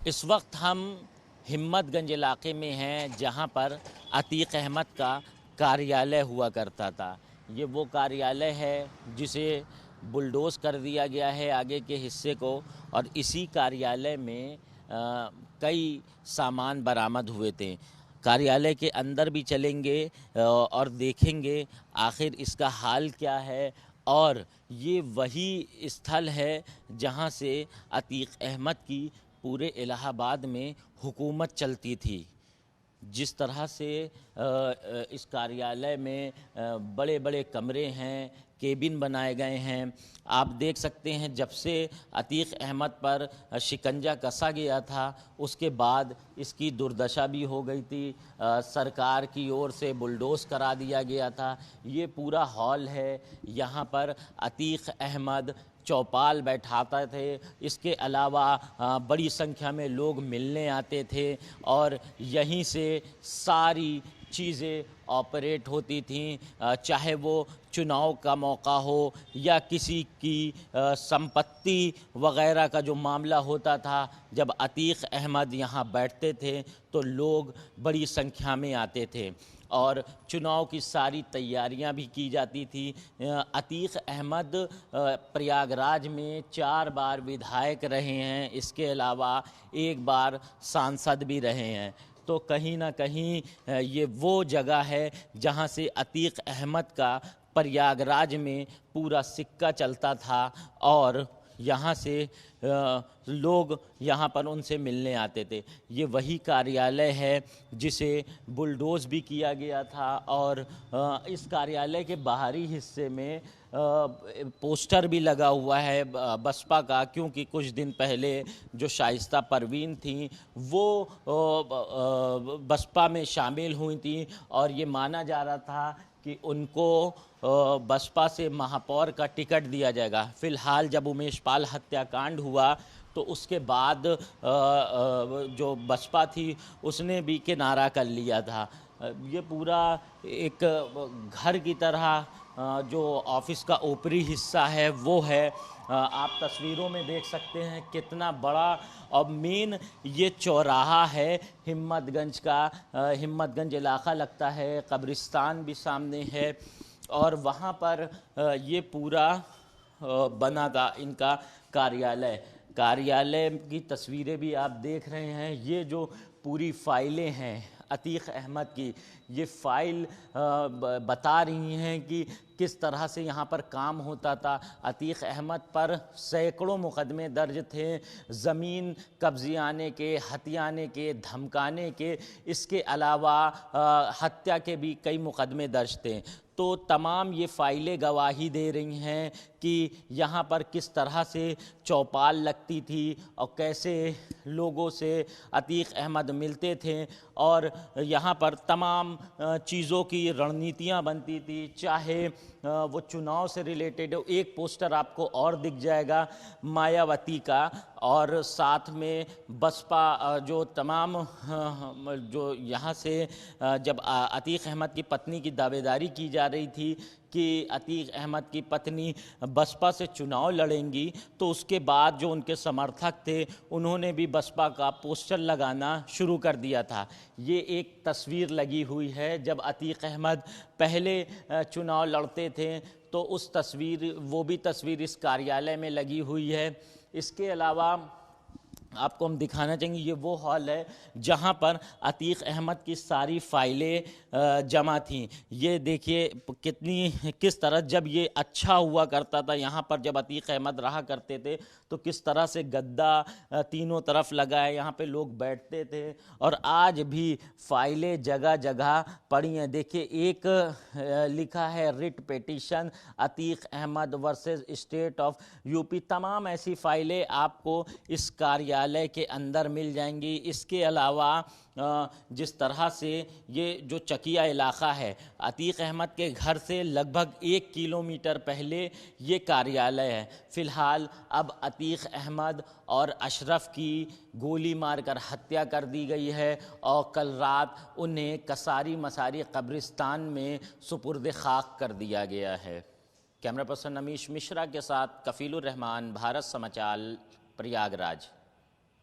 इस वक्त हम हिम्मतगंज इलाके में हैं, जहां पर अतीक अहमद का कार्यालय हुआ करता था। ये वो कार्यालय है जिसे बुलडोज़ कर दिया गया है आगे के हिस्से को, और इसी कार्यालय में कई सामान बरामद हुए थे। कार्यालय के अंदर भी चलेंगे और देखेंगे आखिर इसका हाल क्या है। और ये वही स्थल है जहां से अतीक अहमद की पूरे इलाहाबाद में हुकूमत चलती थी। जिस तरह से इस कार्यालय में बड़े बड़े कमरे हैं, केबिन बनाए गए हैं। आप देख सकते हैं जब से अतीक अहमद पर शिकंजा कसा गया था उसके बाद इसकी दुर्दशा भी हो गई थी। सरकार की ओर से बुलडोज करा दिया गया था। ये पूरा हॉल है, यहाँ पर अतीक अहमद चौपाल बैठाते थे। इसके अलावा बड़ी संख्या में लोग मिलने आते थे और यहीं से सारी चीज़ें ऑपरेट होती थीं, चाहे वो चुनाव का मौका हो या किसी की संपत्ति वगैरह का जो मामला होता था। जब अतीक अहमद यहाँ बैठते थे तो लोग बड़ी संख्या में आते थे और चुनाव की सारी तैयारियां भी की जाती थी। अतीक अहमद प्रयागराज में 4 बार विधायक रहे हैं, इसके अलावा 1 बार सांसद भी रहे हैं। तो कहीं ना कहीं ये वो जगह है जहां से अतीक अहमद का प्रयागराज में पूरा सिक्का चलता था और यहाँ से लोग यहाँ पर उनसे मिलने आते थे। ये वही कार्यालय है जिसे बुलडोज भी किया गया था और इस कार्यालय के बाहरी हिस्से में पोस्टर भी लगा हुआ है बसपा का, क्योंकि कुछ दिन पहले जो शाइस्ता परवीन थी वो बसपा में शामिल हुई थी और ये माना जा रहा था कि उनको बसपा से महापौर का टिकट दिया जाएगा। फ़िलहाल जब उमेश पाल हत्याकांड हुआ तो उसके बाद जो बसपा थी उसने भी किनारा कर लिया था। ये पूरा एक घर की तरह जो ऑफिस का ऊपरी हिस्सा है वो है। आप तस्वीरों में देख सकते हैं कितना बड़ा और मेन ये चौराहा है हिम्मतगंज का। हिम्मतगंज इलाका लगता है, कब्रिस्तान भी सामने है और वहाँ पर ये पूरा बना था इनका कार्यालय की तस्वीरें भी आप देख रहे हैं। ये जो पूरी फाइलें हैं अतीक अहमद की, ये फाइल बता रही हैं कि किस तरह से यहाँ पर काम होता था। अतीक अहमद पर सैकड़ों मुकदमे दर्ज थे, ज़मीन कब्ज़ियाने के, हथियाने के, धमकाने के, इसके अलावा हत्या के भी कई मुकदमे दर्ज थे। तो तमाम ये फ़ाइलें गवाही दे रही हैं कि यहाँ पर किस तरह से चौपाल लगती थी और कैसे लोगों से अतीक अहमद मिलते थे और यहाँ पर तमाम चीज़ों की रणनीतियाँ बनती थी, चाहे वो चुनाव से रिलेटेड हो। एक पोस्टर आपको और दिख जाएगा मायावती का, और साथ में बसपा जो तमाम जो यहाँ से जब अतीक अहमद की पत्नी की दावेदारी की जा रही थी कि अतीक अहमद की पत्नी बसपा से चुनाव लड़ेंगी, तो उसके बाद जो उनके समर्थक थे उन्होंने भी बसपा का पोस्टर लगाना शुरू कर दिया था। ये एक तस्वीर लगी हुई है जब अतीक अहमद पहले चुनाव लड़ते थे, तो उस तस्वीर वो भी तस्वीर इस कार्यालय में लगी हुई है। इसके अलावा आपको हम दिखाना चाहेंगे ये वो हॉल है जहाँ पर अतीक अहमद की सारी फाइलें जमा थीं। ये देखिए किस तरह जब ये अच्छा हुआ करता था, यहाँ पर जब अतीक अहमद रहा करते थे तो किस तरह से गद्दा तीनों तरफ लगा है, यहाँ पे लोग बैठते थे और आज भी फाइलें जगह जगह पड़ी हैं। देखिए एक लिखा है writ petition Atiq Ahmed versus state of UP. तमाम ऐसी फाइलें आपको इस कार्यालय के अंदर मिल जाएंगी। इसके अलावा जिस तरह से ये जो चकिया इलाका है, अतीक अहमद के घर से लगभग 1 किलोमीटर पहले ये कार्यालय है। फ़िलहाल अब अतीक अहमद और अशरफ की गोली मारकर हत्या कर दी गई है और कल रात उन्हें कसारी मसारी कब्रिस्तान में सुपुर्द खाक कर दिया गया है। कैमरा पर्सन अमीश मिश्रा के साथ कफीलुर रहमान, भारत समाचार, प्रयागराज।